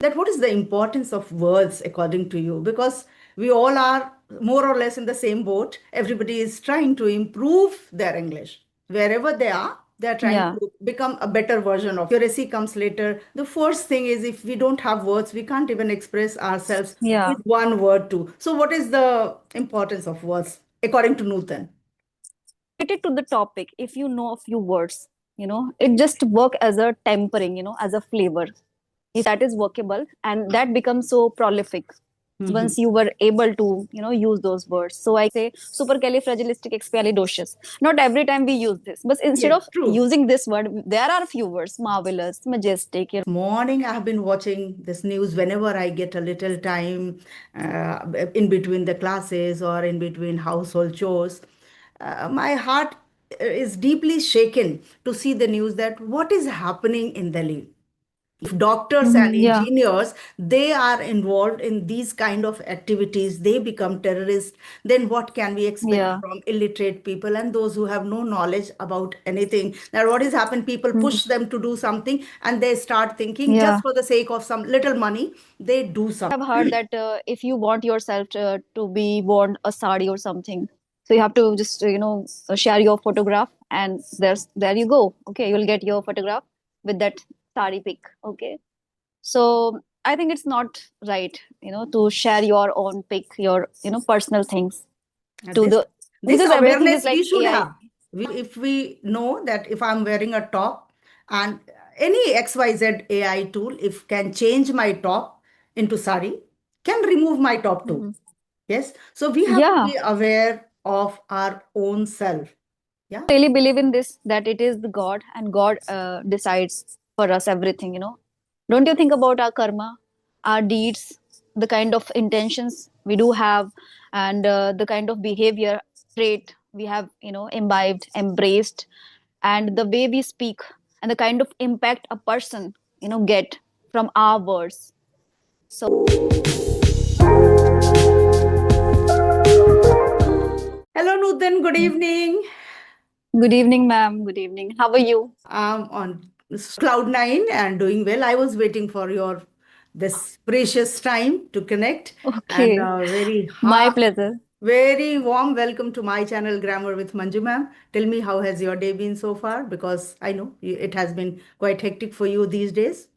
that what is the importance of words according to you? Because we all are more or less in the same boat. Everybody is trying to improve their English. Wherever they are, they're trying Yeah, to become a better version of accuracy comes later. The first thing is if we don't have words, we can't even express ourselves yeah. with one word too. So what is the importance of words according to Nutan? Related to the topic, if you know a few words, it just work as a tempering, as a flavor. If that is workable and that becomes so prolific Mhm. once you were able to, use those words. So I say supercalifragilisticexpialidocious. Not every time we use this, but instead Yes, of true. using this word, there are a few words: marvelous, majestic. Morning, I have been watching this news whenever I get a little time in between the classes or in between household chores. My heart is deeply shaken to see the news that what is happening in Delhi. If doctors and Yeah, engineers they are involved in these kind of activities, they become terrorists, then what can we expect yeah. from illiterate people and those who have no knowledge about anything? Now what has happened, people Mhm. push them to do something and they start thinking just Yeah. for the sake of some little money they do something. I've heard that if you want yourself to be worn a sari or something, so you have to just share your photograph, and there you go. Okay, you'll get your photograph with that sari pic. Okay, so I think it's not right, to share your own pic, your personal things to This the this because everything is awareness we like should AI. have. If we know that if I'm wearing a top and any XYZ AI tool, if can change my top into sari, can remove my top too. Mhm. Yes. So we have to Yeah, be aware of our own self. Yeah. really believe in this, that it is the God, and God decides for us everything. Don't you think about our karma, our deeds, the kind of intentions we do have, and the kind of behavior trait we have, imbibed, embraced, and the way we speak, and the kind of impact a person, get from our words. So, Hello, Nutan. Good yeah. evening. Good evening, ma'am. Good evening. How are you? I'm on cloud nine and doing well. I was waiting for your this precious time to connect and Okay, very my hard. pleasure. Very warm welcome to my channel, Grammar with Manju ma'am. Tell me, how has your day been so far? Because I know it has been quite hectic for you these days.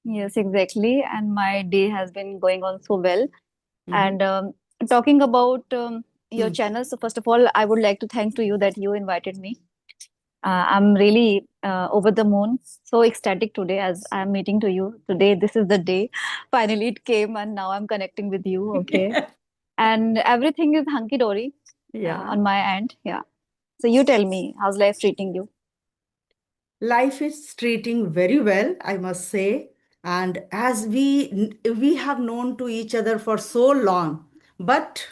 Yes, exactly. And my day has been going on so well. Mhm. And talking about your Hmm. channel, so first of all, I would like to thank to you that you invited me. I'm really over the moon, so ecstatic today as I'm meeting to you today. This is the day. Finally, it came, and now I'm connecting with you. Okay, and everything is hunky dory Yeah. on my end. Yeah. So you tell me, how's life treating you? Life is treating very well, I must say. And as we have known to each other for so long, but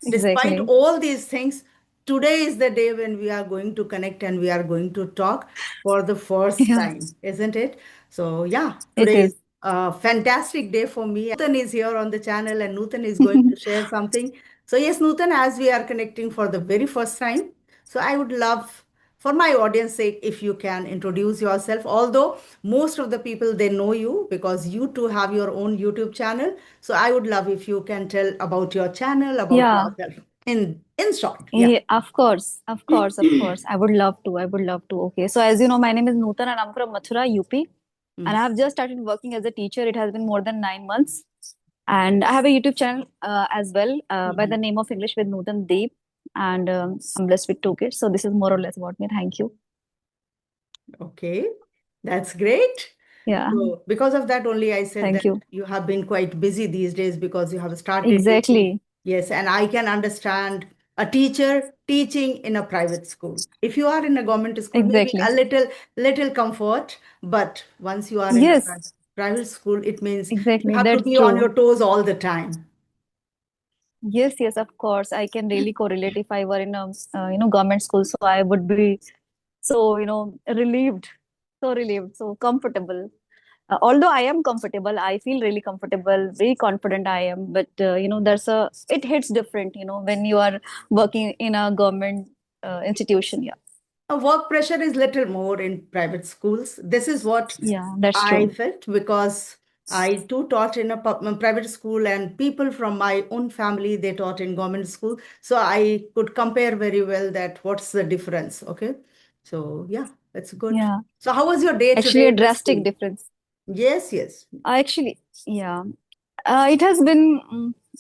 despite Exactly. all these things, today is the day when we are going to connect and we are going to talk for the first Yeah, time, isn't it? So yeah, it today is is. a fantastic day for me. Nutan is here on the channel and Nutan is going to share something. So yes, Nutan, as we are connecting for the very first time, so I would love, for my audience sake, if you can introduce yourself, although most of the people they know you because you too have your own YouTube channel. So I would love if you can tell about your channel, about Yeah. yourself in short. Yeah. Yeah, of course, of course, of course. I would love to. I would love to. Okay. So, as you know, my name is Nutan and I'm from Mathura, UP. And I Mm. have just started working as a teacher. It has been more than 9 months. And I have a YouTube channel as well by the Mhm. name of English with Nutan Deep. And I'm blessed with 2 kids. So, this is more or less about me. Thank you. Okay, that's great. Yeah. So because of that only I said Thank that you. you have been quite busy these days because you have started teaching. Exactly. Yes, and I can understand a teacher teaching in a private school. If you are in a government school, maybe Exactly. a little comfort, but once you are in a Yes, private school, it means you exactly. have to That's be on true. your toes all the time. Yes, yes, of course. I can really correlate if I were in a government school. So I would be so relieved, so relieved, so comfortable. Although I am comfortable, I feel really comfortable, very confident I am. But there's a it hits different. When you are working in a government institution. Yeah, Work pressure is little more in private schools. This is what yeah, that's I true. felt because I too taught in a private school, and people from my own family they taught in government school. So I could compare very well that what's the difference. Okay, so yeah, that's good. Yeah, So how was your day actually today a in the drastic school? difference. Yes, yes. Actually, yeah. It has been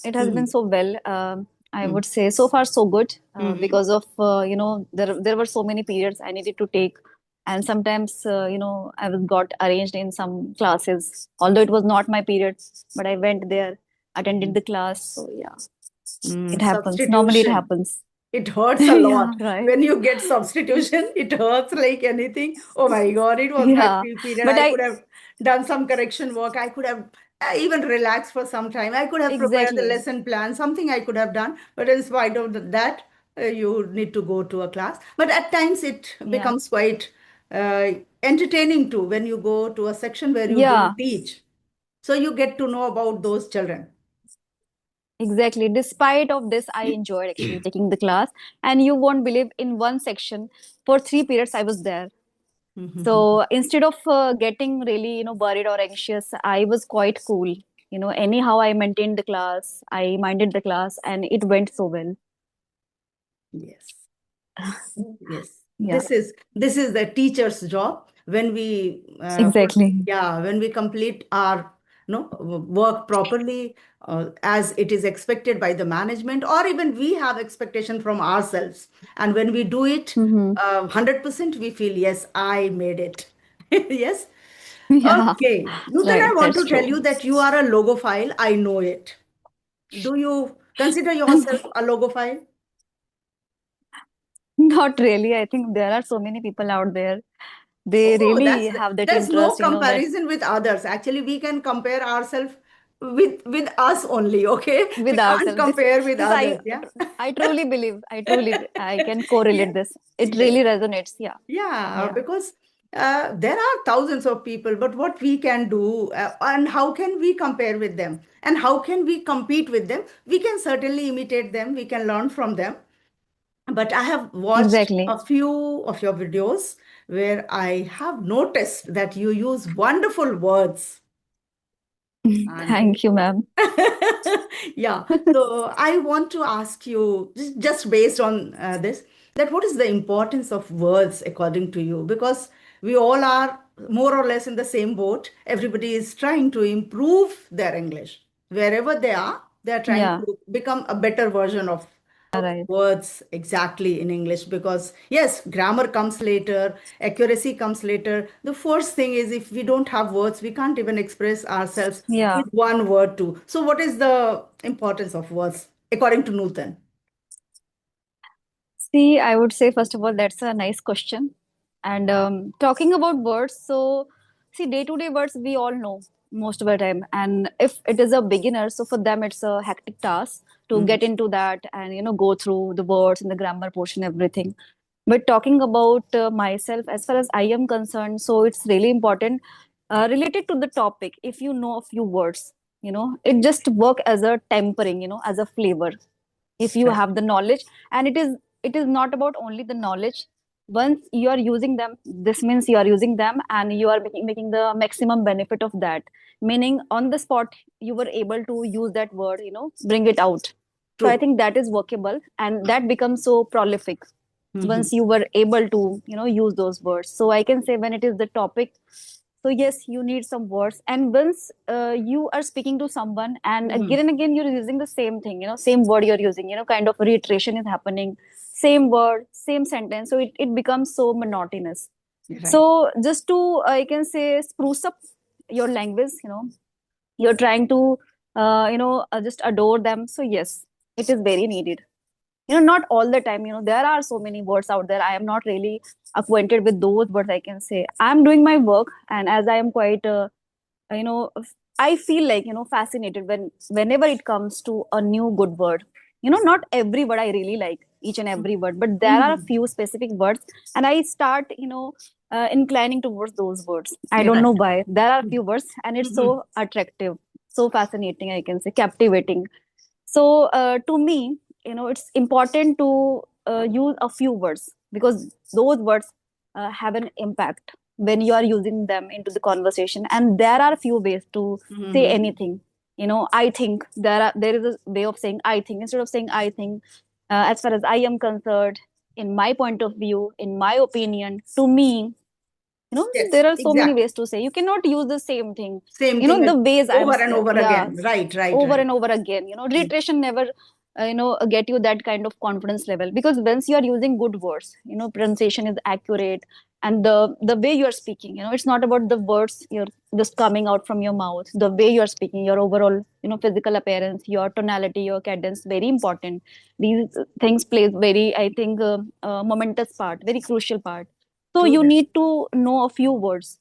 it has been Mm-hmm. so well. I would say so far so good Mm-hmm. because of there were so many periods I needed to take, and sometimes I was got arranged in some classes. Although it was not my period, but I went there, attended the class. So yeah, it happens. Normally it Substitution. happens. It hurts a Yeah, lot. right. When you get substitution, it hurts like anything. Oh my God, it was my Yeah, free period. but I I could have done some correction work. I could have even relaxed for some time. I could have prepared the exactly. lesson plan, something I could have done. But in spite of that, you need to go to a class. But at times it Yeah, becomes quite uh, entertaining too when you go to a section where you yeah. don't teach. So you get to know about those children. Exactly. Despite of this, I enjoyed actually taking the class. And you won't believe in one section for 3 periods I was there. So instead of getting really, worried or anxious, I was quite cool. Anyhow, I maintained the class, I minded the class, and it went so well. Yes. Yes, Yeah, this is the teacher's job. When we exactly. when we complete our work properly as it is expected by the management, or even we have expectation from ourselves, and when we do it Hmm. 100%, we feel yes, I made it. Yes. Yeah, Okay, Nutan, I right. want That's to tell true. you that you are a logophile. I know it. Do you consider yourself a logophile? Not really. I think there are so many people out there. They Oh, really have that there's no interest, that comparison with others. Actually, we can compare ourselves with us only, okay? We with can't ourselves. This, compare with this others, yeah? I truly believe. I can correlate Yes, this. It yes. really resonates. Yeah, Yeah, yeah, because there are thousands of people, but what we can do and how can we compare with them and how can we compete with them? We can certainly imitate them, we can learn from them. But I have watched exactly. a few of your videos where I have noticed that you use wonderful words. And Thank you, ma'am. yeah, so I want to ask you, just based on this, that what is the importance of words according to you? Because we all are more or less in the same boat. Everybody is trying to improve their English. Wherever they are trying Yeah, to become a better version of right. words exactly in English, because yes, grammar comes later, accuracy comes later. The first thing is if we don't have words, we can't even express ourselves Yeah. with one word too. So, what is the importance of words according to Nutan? See, I would say, first of all, that's a nice question. And talking about words, so see, day-to-day words we all know most of the time. And if it is a beginner, so for them it's a hectic task to Mhm. get into that and go through the words and the grammar portion, everything. But talking about myself, as far as I am concerned, so it's really important related to the topic. If you know a few words, it just work as a tempering, as a flavor if you Right. have the knowledge. And it is not about only the knowledge. Once you are using them, this means you are using them and you are making the maximum benefit of that, meaning on the spot you were able to use that word, bring it out. So I True. think that is workable and that becomes so prolific Mhm. once you were able to use those words. So I can say when it is the topic, so yes, you need some words. And once you are speaking to someone and Mhm. again and again you're using the same thing, same word you're using, kind of reiteration is happening, same word, same sentence, so it becomes so monotonous. Right. So just to I can say spruce up your language, you're trying to just adore them. So yes, it is very needed. Not all the time, there are so many words out there. I am not really acquainted with those words. I can say I'm doing my work, and as I am quite you know I feel like fascinated whenever it comes to a new good word. Not every word I really like, each and every word, but there are a Mhm. few specific words, and I start inclining towards those words. I don't know Right. why. There are a few words and it's so Mhm. attractive, so fascinating, I can say captivating. So to me, it's important to use a few words because those words have an impact. when you are using them into the conversation. And there are few ways to say Mm-hmm. anything. I think there is a way of saying I think instead of saying I think. As far as I am concerned, in my point of view, in my opinion, to me, Yes, there are so many exactly. ways to say. You cannot use the same thing. Same thing The ways over and over yeah, again. Right, right, over right. and over again. Reiteration never get you that kind of confidence level, because once you are using good words, pronunciation is accurate, and the way you are speaking, it's not about the words you're just coming out from your mouth. The way you are speaking, your overall physical appearance, your tonality, your cadence, very important. These things plays very, I think, momentous part, very crucial part. So True you that. need to know a few words,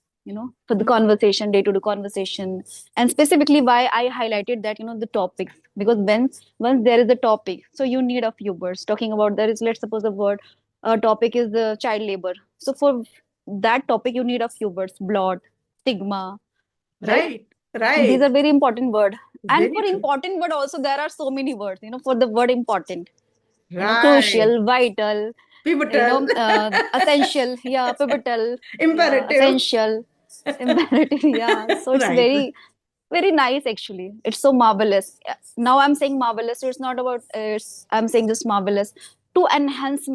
for the Mhm. conversation, day to day conversation. And specifically why I highlighted that, the topics, because when once there is a topic, so you need a few words talking about. There is, let's suppose, a topic is child labor. So for that topic you need a few words: blot, stigma, right? Right, These right. are very important word. And Very for true. important word also, there are so many words, for the word important, Right. crucial, vital, Pivotal. essential, yeah, pivotal, yeah, Imperative. essential, imperative, yeah. So it's Right. very, very nice actually. It's so marvelous. Yeah. Now I'm saying marvelous, so it's not about I'm saying just marvelous to enhance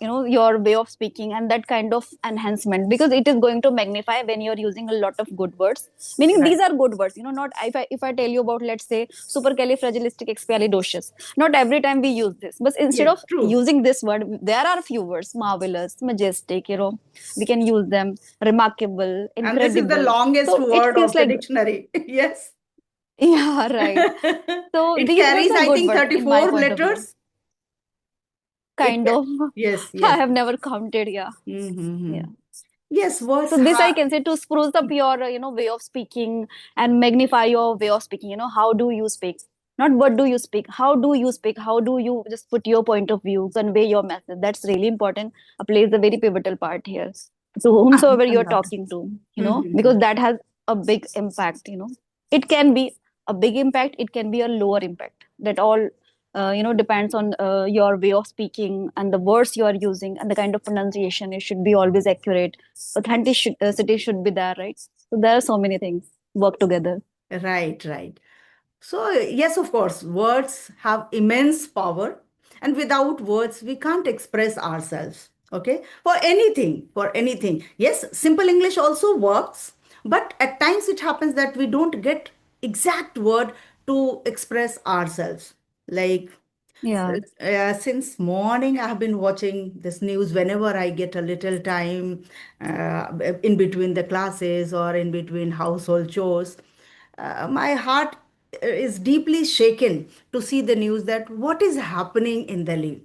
your way of speaking, and that kind of enhancement, because it is going to magnify when you're using a lot of good words, meaning Right. these are good words, not if I tell you about, let's say, supercalifragilisticexpialidocious. Not every time we use this, but instead Yes, of true. using this word, there are few words: marvelous, majestic, we can use them, remarkable, And this is the incredible. longest So it word feels of the like dictionary. Yes. yeah, right. So It these words carries, are I good think, words in my 34 point of view. letters. It Kind can. of. Yes, I yes. have never counted. Yeah, Mm-hmm. yeah. Yes, So words this I have. can say to spruce up your way of speaking and magnify your way of speaking. How do you speak? Not what do you speak. How do you speak? How do you just put your point of view, convey your message? That's really important. Plays a very pivotal part here. To whomsoever I you're love talking to, it. because that has a big impact. It can be a big impact. It can be a lower impact. That all depends on your way of speaking and the words you are using and the kind of pronunciation. It should be always accurate. Authenticity should be there, right? So there are so many things work together. Right, right. So, yes, of course, words have immense power, and without words, we can't express ourselves. Okay, for anything, for anything. Yes, simple English also works, but at times it happens that we don't get exact word to express ourselves. Like Yeah. since morning, I have been watching this news whenever I get a little time in between the classes or in between household chores. My heart is deeply shaken to see the news that what is happening in Delhi.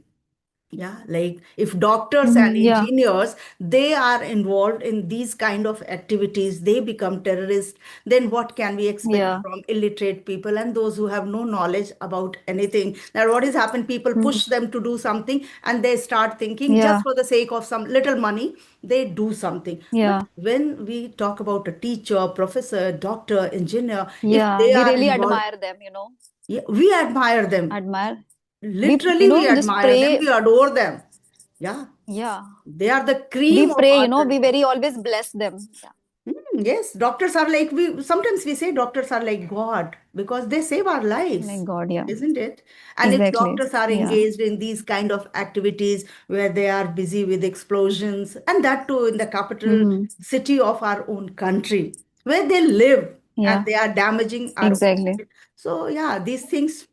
Yeah, like if doctors and Yeah. engineers, they are involved in these kind of activities, they become terrorists, then what can we expect Yeah. from illiterate people and those who have no knowledge about anything? Now, what has happened? People Mhm. push them to do something and they start thinking just Yeah. for the sake of some little money, they do something. But Yeah. when we talk about a teacher, professor, doctor, engineer, if Yeah. they We are really involved, admire them. yeah, we admire them. Admire. We, Literally, we just admire them, pray. we adore them. Yeah, Yeah. they are the We cream of pray, our we country. very always bless them. Yeah. Yes, doctors are like, we sometimes we say doctors are like God because they save our My lives, God. Yeah. isn't it? And if Exactly. doctors are Yeah. engaged in these kind of activities where they are busy with explosions, and that too in the capital Hmm. city of our own country, where they live and Yeah. they are damaging our Exactly. own. So yeah, these things,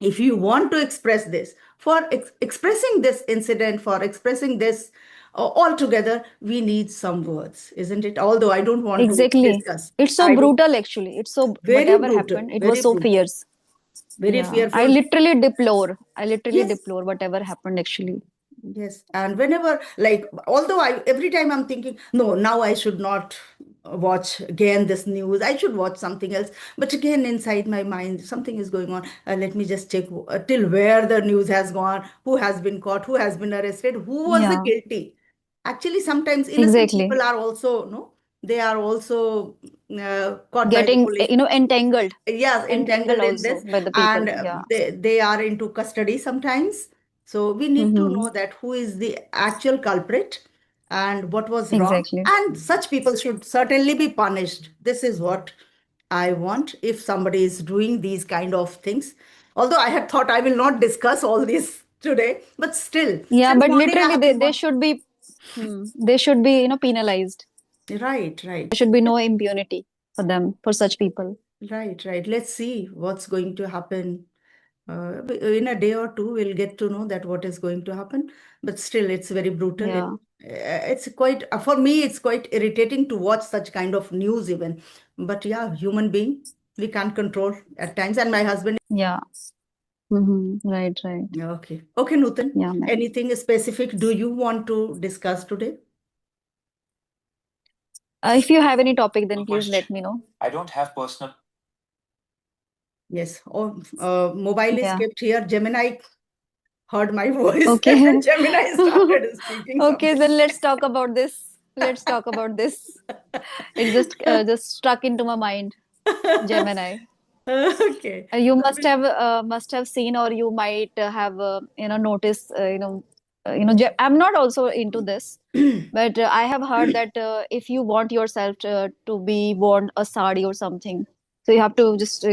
if you want to express this, for expressing this incident, for expressing this altogether, we need some words, isn't it? Although I don't want to Exactly. discuss. It's so I do. brutal, actually. It's so, Very whatever brutal, happened, it was very so brutal, fierce. very Yeah. I fearful. literally deplore. I literally Yes. deplore whatever happened, actually. Yes, and whenever, like, although every time I'm thinking, no, now I should not watch again this news, I should watch something else. But again, inside my mind, something is going on. Let me just check till where the news has gone, who has been caught, who has been arrested, who was the Yeah. guilty. Actually, sometimes innocent Exactly. people are also, no, they are also caught by the Getting, police. entangled. Yes, Entangled entangled in also this, by the people. and Yeah. they are into custody sometimes. So we need to Mm-hmm. know that who is the actual culprit, and what was wrong. Exactly. And such people should certainly be punished. This is what I want if somebody is doing these kind of things. Although I had thought I will not discuss all this today, but still, Yeah, since but morning I literally have been they should be they should be, penalized. right, There right. should be no impunity for them, for such people. Right, right. Let's see what's going to happen. In a day or two, we'll get to know that what is going to happen. But still, it's very brutal. Yeah. It's quite, for me, it's quite irritating to watch such kind of news even. But yeah, human being, we can't control at times. And my husband. Yeah. Right, right. Yeah, okay. Okay, Nutan. Yeah, man. Anything specific do you want to discuss today? If you have any topic, then please let me know. Yes. Oh, mobile is Yeah. kept here. Gemini heard my voice Okay. and Gemini started speaking Okay, something. then let's talk about this. Let's talk about this. It just struck into my mind. Gemini. Okay. You So must have seen, or you might have noticed, I'm not also into this, but I have heard that if you want yourself to be worn a sari or something, so you have to just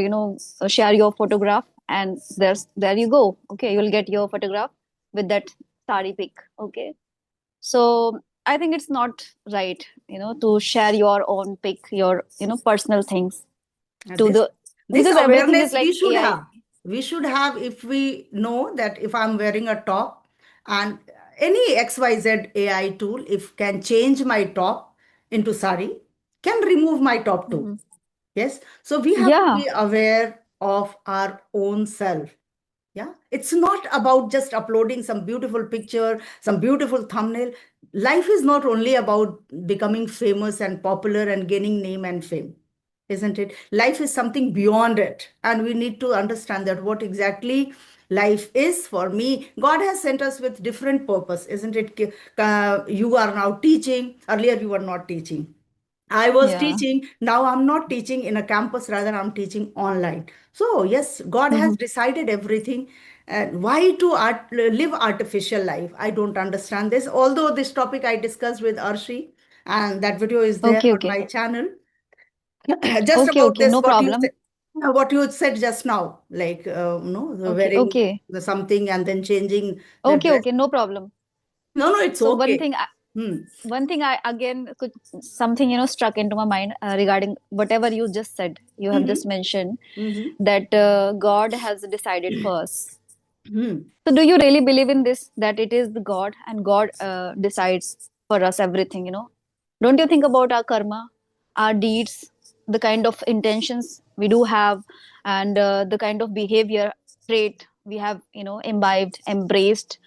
share your photograph, and there you go. Okay, you'll get your photograph with that sari pic. Okay, so I think it's not right, to share your own pic, your personal things to this the, this because everything is awareness we like should AI. have. We should have if we know that if I'm wearing a top and any XYZ AI tool, if can change my top into sari, can remove my top too. Mhm. Yes. So we have to Yeah. be aware of our own self. Yeah, it's not about just uploading some beautiful picture, some beautiful thumbnail. Life is not only about becoming famous and popular and gaining name and fame, isn't it? Life is something beyond it. And we need to understand that what exactly life is for me. God has sent us with different purpose, isn't it? You are now teaching. Earlier, you were not teaching. I was Yeah. teaching. Now I'm not teaching in a campus, rather, I'm teaching online. So, yes, God has Mhm. decided everything. And why to live artificial life? I don't understand this. Although this topic I discussed with Arshi, and that video is there Okay, on okay. my channel. Just Okay, about okay. this, No problem. what you said just now, like, the Okay, wearing okay. the something and then changing the Okay, dress. okay. No problem. No, no, it's So okay. Hmm. one thing I again could something struck into my mind regarding whatever you just said. You have Mm-hmm. just mentioned Mm-hmm. that God has decided for us. Hmm. So, do you really believe in this, that it is the God and God decides for us everything? Don't you think about our karma, our deeds, the kind of intentions we do have, and the kind of behavior trait we have, imbibed, embraced,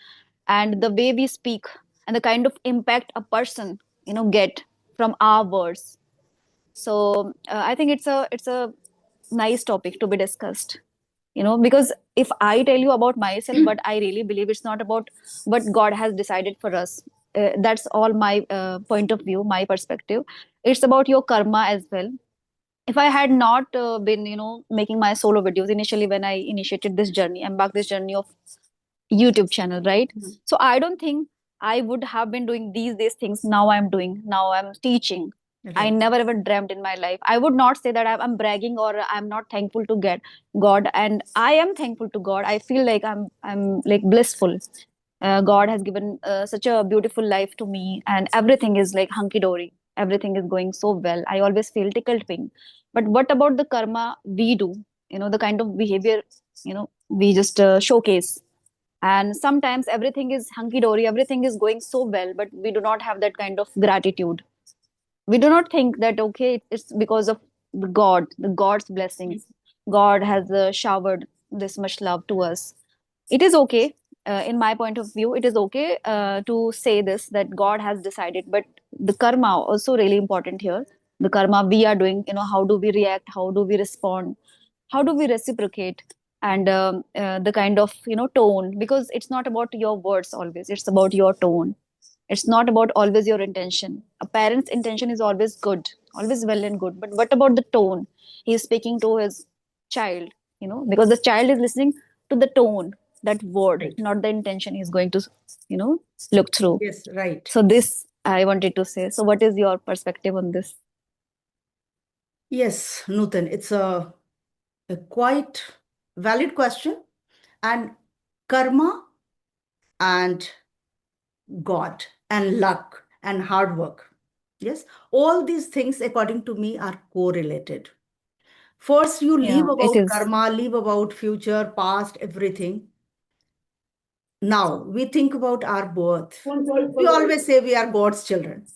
and the way we speak, and the kind of impact a person, get from our words. So, I think it's a nice topic to be discussed, because if I tell you about myself, but I really believe it's not about what God has decided for us. That's all my point of view, my perspective. It's about your karma as well. If I had not been making my solo videos initially, when I initiated this journey, embarked this journey of YouTube channel, right? Mhm. So I don't think I would have been doing these things now I'm doing. Now I'm teaching. I Right. never ever dreamt in my life. I would not say that I'm bragging or I'm not thankful to get God, and I am thankful to God. I feel like I'm like blissful. God has given such a beautiful life to me, and everything is like hunky dory. Everything is going so well. I always feel tickled pink. But what about the karma we do? The kind of behavior we just showcase, and sometimes everything is hunky dory, everything is going so well, but we do not have that kind of gratitude. We do not think that okay, it's because of the God's blessings. God has showered this much love to us. It is okay, in my point of view, it is okay to say this, that God has decided, but the karma also really important here. The karma we are doing, how do we react, how do we respond, how do we reciprocate, and the kind of tone, because it's not about your words always, it's about your tone. It's not about always your intention. A parent's intention is always good, always well and good, but what about the tone he's speaking to his child? Because the child is listening to the tone, that word, Right. not the intention he's going to you know look through. Yes, right. So this, I wanted to say. So, what is your perspective on this? Yes, Nutan, it's a quite valid question. And karma and God and luck and hard work. Yes, all these things, according to me, are correlated. First, you leave Yeah, it about is. karma, leave about future, past, everything. Now, we think about our birth. We always say we are God's children.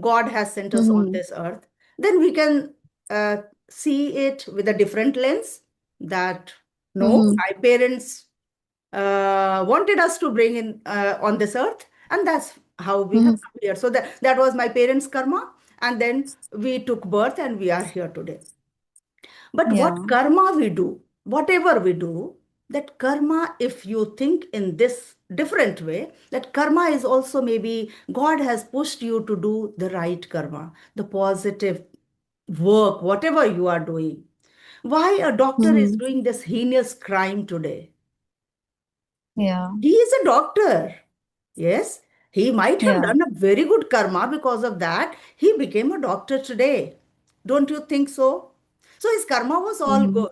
God has sent us on Mm-hmm. this earth. Then we can uh, see it with a different lens that no, Mm-hmm. my parents wanted us to bring in on this earth, and that's how we have Mm-hmm. come here. So that was my parents' karma, and then we took birth and we are here today. But what Yeah. karma we do, whatever we do, that karma, if you think in this different way, that karma is also maybe God has pushed you to do the right karma, the positive work, whatever you are doing. Why a doctor is Mm-hmm. doing this heinous crime today? Yeah. He is a doctor. Yes, he might have Yeah. done a very good karma because of that. He became a doctor today. Don't you think so? So his karma was all Mm-hmm. good.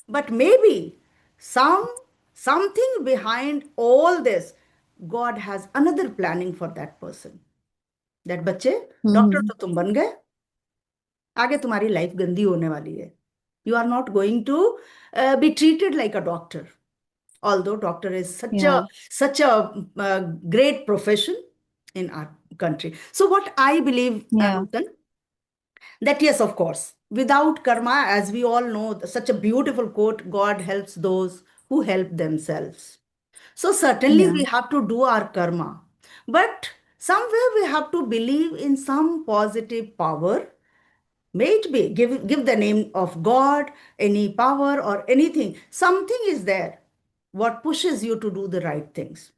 But maybe some something behind all this, God has another planning for that person. That बच्चे doctor Mm-hmm. तो तुम बन गए, आगे तुम्हारी life गंदी होने वाली है. You are not going to be treated like a doctor, although doctor is Yeah. such a great profession in our country. So what I believe, Yeah. Nutan, that yes, of course, without karma, as we all know, such a beautiful quote, God helps those who help themselves. So certainly Yeah. we have to do our karma, but somewhere we have to believe in some positive power. May it be, give the name of God, any power or anything. Something is there what pushes you to do the right things.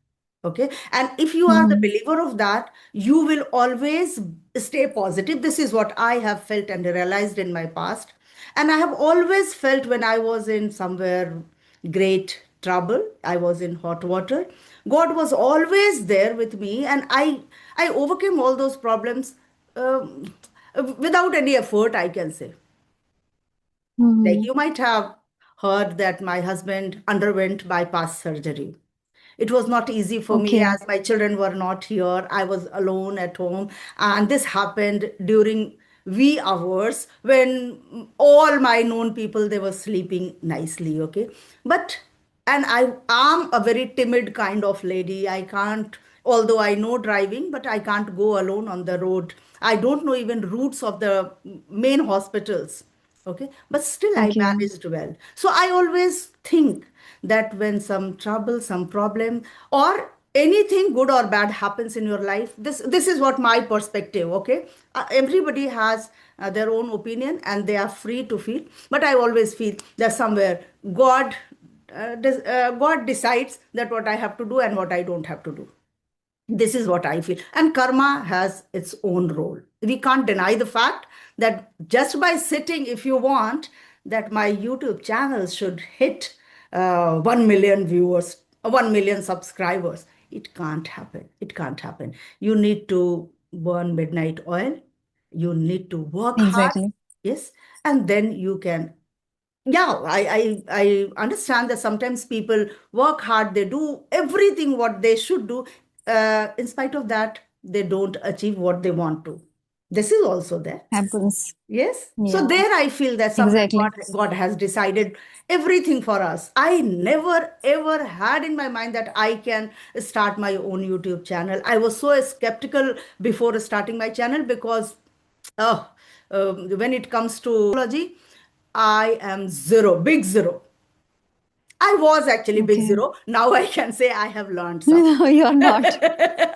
Okay. And if you are the Mm-hmm. believer of that, you will always stay positive. This is what I have felt and realized in my past. And I have always felt when I was in somewhere great trouble, I was in hot water. God was always there with me, and I overcame all those problems um, without any effort, I can say. Like Mm-hmm. you might have heard that my husband underwent bypass surgery. It was not easy for me Okay. as my children were not here. I was alone at home. And this happened during wee hours when all my known people, they were sleeping nicely. Okay. But, and I am a very timid kind of lady. I can't, although I know driving, but I can't go alone on the road. I don't know even routes of the main hospitals. Okay, but still I Okay. managed well. So I always think that when some trouble, some problem, or anything good or bad happens in your life, this is what my perspective. Okay, everybody has their own opinion and they are free to feel, but I always feel that somewhere God decides that what I have to do and what I don't have to do. This is what I feel. And karma has its own role. We can't deny the fact that just by sitting, if you want, that my YouTube channel should hit 1 million viewers, 1 million subscribers. It can't happen. It can't happen. You need to burn midnight oil. You need to work hard. Exactly. Yes. And then you can, yeah, I understand that sometimes people work hard, they do everything what they should do. In spite of that, they don't achieve what they want to. This is also there. Happens. Yes. So Yeah. there I feel that somewhere Exactly. God has decided everything for us. I never ever had in my mind that I can start my own YouTube channel. I was so skeptical before starting my channel because oh, when it comes to technology, I am zero, big zero. I was actually big Okay. zero. Now I can say I have learned some. No, you're not.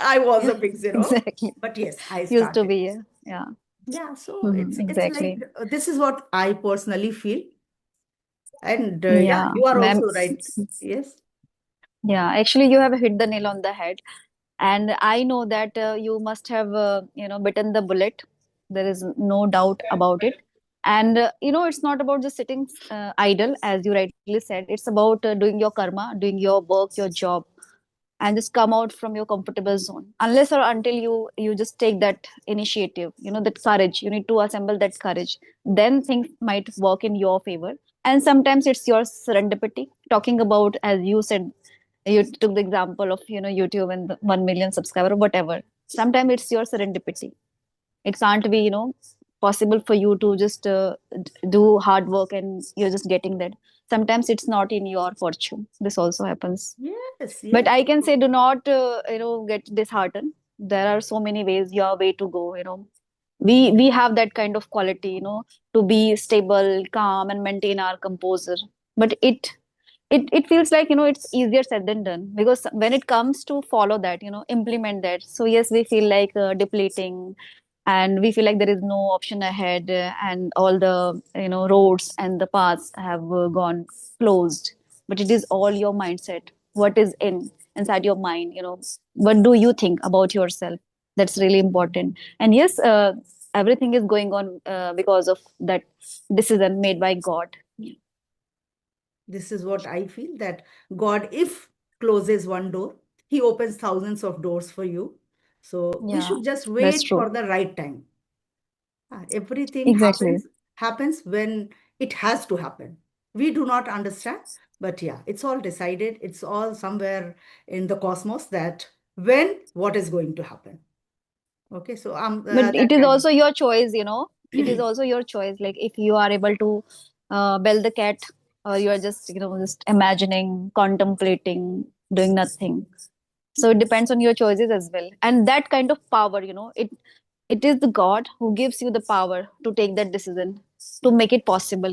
I was a big zero, Exactly. but yes, I Used to started. be. Yeah. Yeah. Yeah, so Mm-hmm. it's like Exactly. this is what I personally feel, and yeah, Yeah, you are ma'am. also right. Yes. Yeah, actually, you have hit the nail on the head. And I know that you must have, bitten the bullet. There is no doubt about it. And, it's not about just sitting idle, as you rightly said. It's about doing your karma, doing your work, your job. and just come out from your comfortable zone, unless or until you just take that initiative, that courage. You need to assemble that courage, then things might work in your favor. And sometimes it's your serendipity. Talking about, as you said, you took the example of YouTube and the 1 million subscriber or whatever. Sometimes it's your serendipity. It can't be possible for you to just do hard work and you're just getting that. Sometimes it's not in your fortune. This also happens. Yes, But yes. I can say, do not get disheartened. There are so many ways, your way to go. We have that kind of quality, to be stable, calm, and maintain our composure. But it feels like, it's easier said than done, because when it comes to follow that, implement that, so yes, we feel like depleting, and we feel like there is no option ahead, and all the roads and the paths have gone closed. But it is all your mindset. What is inside your mind? What do you think about yourself? That's really important. And yes, everything is going on because of that decision made by God. This is what I feel, that God, if closes one door, he opens thousands of doors for you. So we Yeah, should just that's wait true. for the right time. Everything Exactly. happens when it has to happen. We do not understand, but yeah, it's all decided. It's all somewhere in the cosmos that when what is going to happen. Okay, so But that it is kind also your choice, of it is also your choice. Like, if you are able to bell the cat, or you are just just imagining, contemplating, doing nothing. So it depends on your choices as well. And that kind of power, it is the God who gives you the power to take that decision, to make it possible.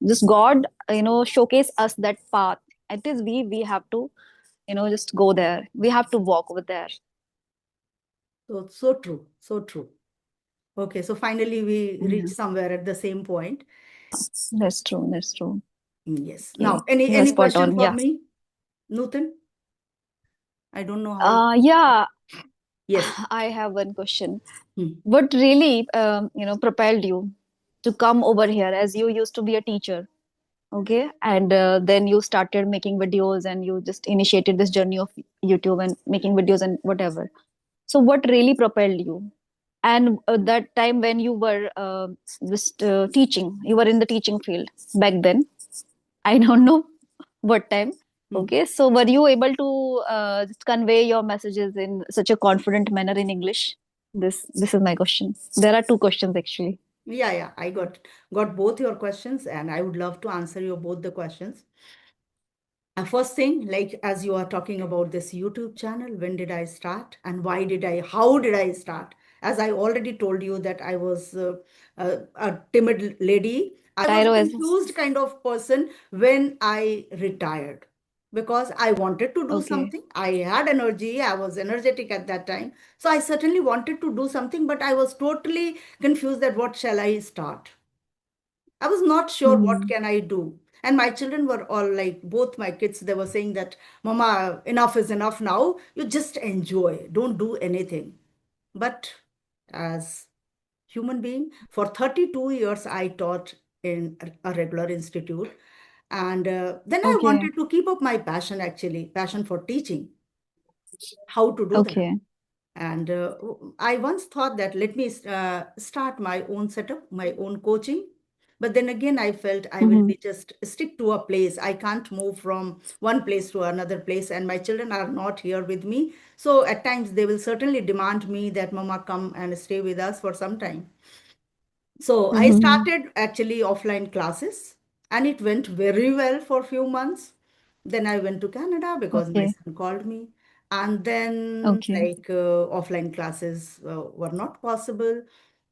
Just God showcase us that path. It is we have to just go there, we have to walk over there. so so true, so true. Okay, so finally we reach Yeah, somewhere at the same point. that's true, that's true. Yes. Okay, Now, any you're spot question on. for Yeah. me, Nutan? I don't know how. Yeah, Yes. I have one question. Hmm. What really, propelled you to come over here, as you used to be a teacher? Okay, and then you started making videos, and you just initiated this journey of YouTube and making videos and whatever. So, what really propelled you? And that time when you were just teaching, you were in the teaching field back then. I don't know what time. Hmm. Okay, so were you able to just convey your messages in such a confident manner in English? This is my question. There are two questions actually. Yeah, yeah. I got both your questions, and I would love to answer your both the questions. First thing, like as you are talking about this YouTube channel, when did I start and how did I start? As I already told you that I was a timid lady. I was a Tyro is confused kind of person when I retired because I wanted to do okay. something. I had energy. I was energetic at that time. So I certainly wanted to do something, but I was totally confused that what shall I start? I was not sure what Hmm. can I do. And my children were all like, both my kids, they were saying that, Mama, enough is enough now. You just enjoy, don't do anything. But as human being, for 32 years, I taught in a regular institute. And then I Okay. wanted to keep up my passion, actually, passion for teaching, how to do that. Okay. And I once thought that let me start my own setup, my own coaching. But then again, I felt I will Hmm. be just stick to a place. I can't move from one place to another place, and my children are not here with me. So at times they will certainly demand me that Mama come and stay with us for some time. So I Hmm. started actually offline classes and it went very well for a few months. Then I went to Canada because my Okay. son called me. And then Okay. offline classes were not possible.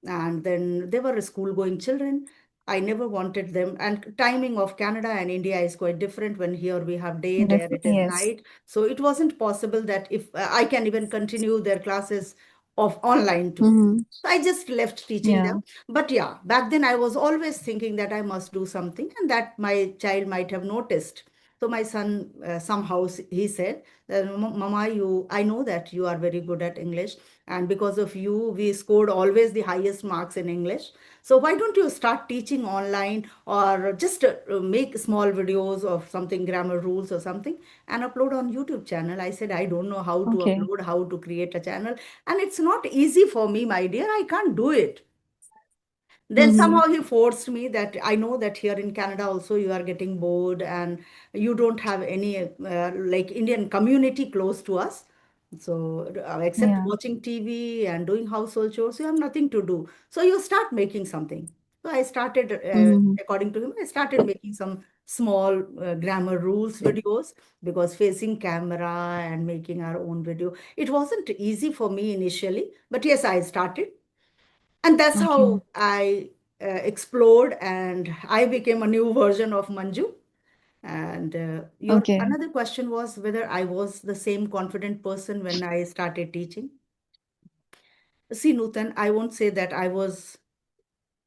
And then they were school going children. I never wanted them. And timing of Canada and India is quite different. When here we have day, there it is Yes. night. So it wasn't possible that if I can even continue their classes of online too. Hmm. So I just left teaching Yeah. them. But yeah, back then I was always thinking that I must do something and that my child might have noticed. So my son somehow he said that, Mama, I know that you are very good at English, and because of you, we scored always the highest marks in English. So why don't you start teaching online, or just make small videos of something, grammar rules or something, and upload on YouTube channel. I said, I don't know how to Okay. upload, how to create a channel, and it's not easy for me, my dear. I can't do it. Then Mm-hmm. somehow he forced me, that I know that here in Canada also you are getting bored, and you don't have any like Indian community close to us. So except Yeah. watching TV and doing household chores, you have nothing to do. So you start making something. So I started, Mm-hmm. according to him, I started making some small grammar rules videos, because facing camera and making our own video, it wasn't easy for me initially. But yes, I started, and that's Okay. how I explored, and I became a new version of Manju. And your Okay. another question was whether I was the same confident person when I started teaching. See, Nutan, I won't say that I was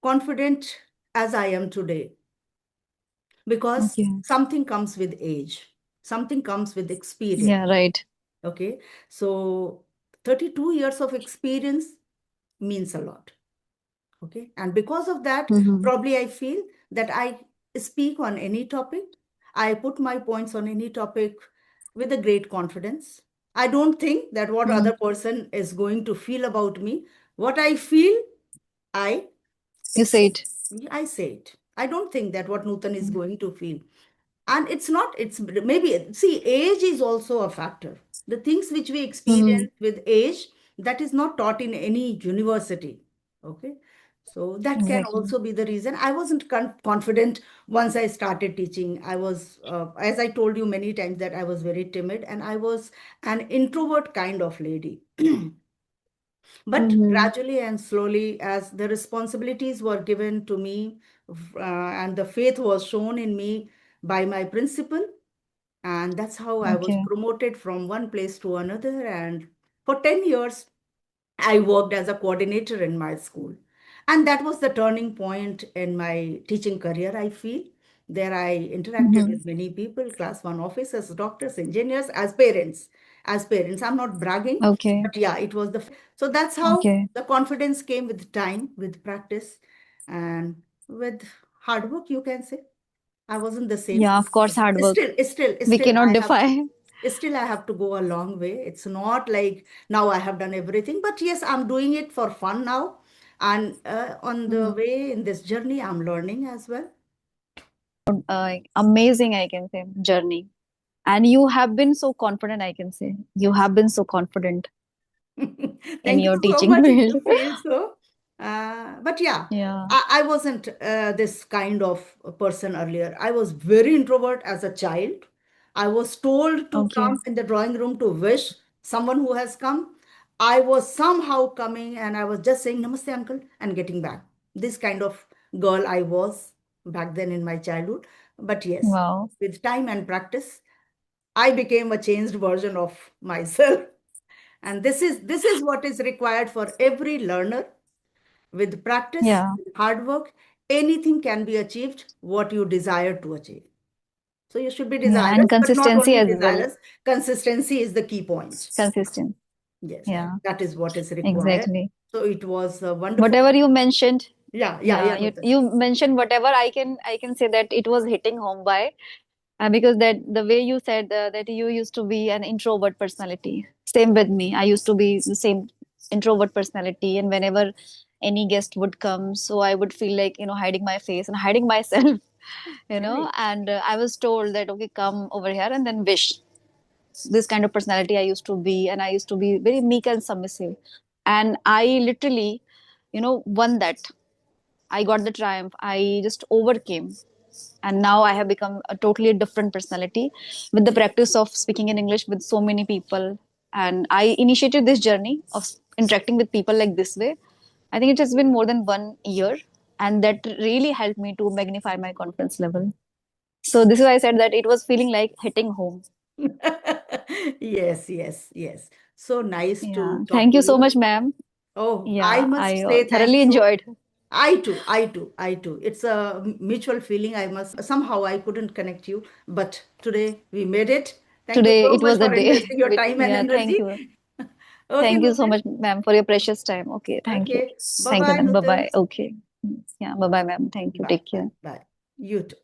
confident as I am today, because Okay. something comes with age, something comes with experience. Yeah, right. Okay, so 32 years of experience means a lot. Okay. And because of that, Mm-hmm. probably I feel that I speak on any topic. I put my points on any topic with a great confidence. I don't think that what Mm-hmm. other person is going to feel about me. What I feel, I You say it. I say it. I don't think that what Nutan is going to feel. And it's not, it's maybe, see, age is also a factor. The things which we Mm-hmm. experience with age, that is not taught in any university. Okay. So that can Exactly. also be the reason. I wasn't confident once I started teaching. I was, as I told you many times, that I was very timid, and I was an introvert kind of lady. But Mm-hmm. gradually and slowly, as the responsibilities were given to me, and the faith was shown in me by my principal, and that's how I was Okay. promoted from one place to another. And for 10 years, I worked as a coordinator in my school. And that was the turning point in my teaching career, I feel. There I interacted Mm-hmm. with many people, class one officers, doctors, engineers, as parents. As parents, I'm not bragging, Okay. but yeah, it was the. So that's how Okay. the confidence came with time, with practice, and with hard work, you can say. I wasn't the same. Yeah, of course, hard work. We Still, cannot defy. I have to go a long way. It's not like now I have done everything, but yes, I'm doing it for fun now. And on the Mhm. way in this journey, I'm learning as well. Amazing, I can say, journey. And you have been so confident, I can say. You have been so confident in Thank your you so teaching much if field. you feel so. But yeah, Yeah. I wasn't this kind of a person earlier. I was very introvert as a child. I was told to Okay. come in the drawing room to wish someone who has come. I was somehow coming, and I was just saying Namaste, uncle, and getting back. This kind of girl I was back then in my childhood. But yes, Wow. with time and practice, I became a changed version of myself. And this is what is required for every learner. With practice, Yeah. with hard work, anything can be achieved what you desire to achieve. So you should be Yeah. And desirous, but not consistency only as well. desirous. Consistency is the key point. Consistent. Yes, Yeah. that is what is required. Exactly. So it was wonderful. Whatever you mentioned, Yeah, yeah, yeah, yeah, you, Nutan. you mentioned whatever I can say that it was hitting home by because that the way you said that you used to be an introvert personality. Same with me. I used to be the same introvert personality, and whenever any guest would come, so I would feel like hiding my face and hiding myself, Right. and I was told that okay, come over here and then wish. This kind of personality I used to be, and I used to be very meek and submissive, and I literally, won that. I got the triumph. I just overcame. And now I have become a totally different personality with the practice of speaking in English with so many people. And I initiated this journey of interacting with people like this way. I think it has been more than 1 year. And that really helped me to magnify my confidence level. So this is why I said that it was feeling like hitting home. Yes, yes, yes. So nice Yeah. to talk Thank to you so you. much, ma'am. Oh, I Yeah, must I say thoroughly thank you. enjoyed. I too. It's a mutual feeling. I must somehow I couldn't connect you, but today we made it. Thank you Today so it much was a for day. investing your time and Yeah, thank energy. you. Okay, Thank you so Nutan. much, ma'am, for your precious time. Okay, thank you. Okay. Bye Thank you, bye, ma'am. Bye Nutan. bye. Okay. Yeah, bye bye, ma'am. Thank you. Bye Take bye care. bye. You too.